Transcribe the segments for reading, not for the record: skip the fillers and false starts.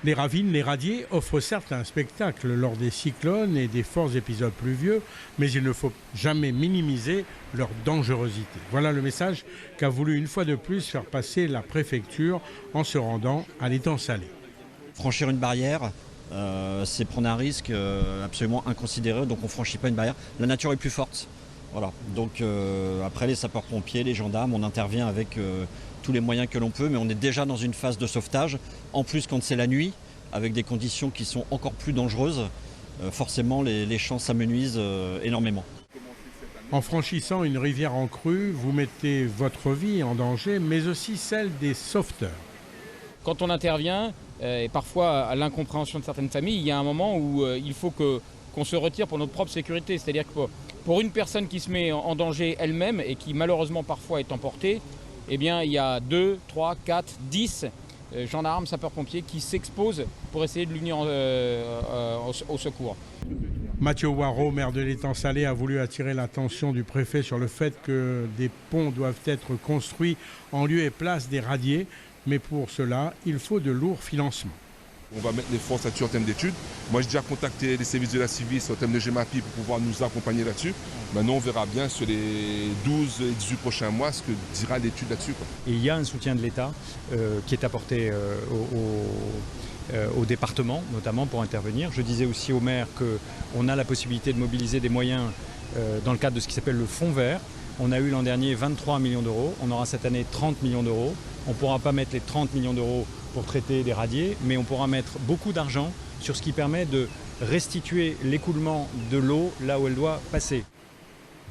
Les ravines, les radiers offrent certes un spectacle lors des cyclones et des forts épisodes pluvieux, mais il ne faut jamais minimiser leur dangerosité. Voilà le message qu'a voulu une fois de plus faire passer la préfecture en se rendant à l'étang Salé. Franchir une barrière, c'est prendre un risque absolument inconsidéré, donc on ne franchit pas une barrière. La nature est plus forte. Voilà. Donc après les sapeurs-pompiers, les gendarmes, on intervient avec tous les moyens que l'on peut, mais on est déjà dans une phase de sauvetage. En plus, quand c'est la nuit, avec des conditions qui sont encore plus dangereuses, forcément les champs s'amenuisent énormément. En franchissant une rivière en crue, vous mettez votre vie en danger, mais aussi celle des sauveteurs. Quand on intervient, et parfois à l'incompréhension de certaines familles, il y a un moment où il faut qu'on se retire pour notre propre sécurité. C'est-à-dire que pour une personne qui se met en danger elle-même et qui malheureusement parfois est emportée, eh bien, il y a 2, 3, 4, 10 gendarmes, sapeurs-pompiers qui s'exposent pour essayer de l'unir au secours. Mathieu Waro, maire de l'étang Salé, a voulu attirer l'attention du préfet sur le fait que des ponts doivent être construits en lieu et place des radiers, mais pour cela, il faut de lourds financements. On va mettre les forces là-dessus en termes d'études. Moi, j'ai déjà contacté les services de la CIVIS en termes de GEMAPI pour pouvoir nous accompagner là-dessus. Maintenant, on verra bien sur les 12 et 18 prochains mois ce que dira l'étude là-dessus. Et il y a un soutien de l'État qui est apporté au département, notamment pour intervenir. Je disais aussi au maire qu'on a la possibilité de mobiliser des moyens dans le cadre de ce qui s'appelle le fonds vert. On a eu l'an dernier 23 millions d'euros, on aura cette année 30 millions d'euros. On ne pourra pas mettre les 30 millions d'euros pour traiter des radiers, mais on pourra mettre beaucoup d'argent sur ce qui permet de restituer l'écoulement de l'eau là où elle doit passer.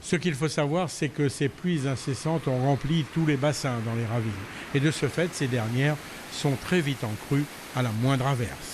Ce qu'il faut savoir, c'est que ces pluies incessantes ont rempli tous les bassins dans les ravines. Et de ce fait, ces dernières sont très vite en crue à la moindre averse.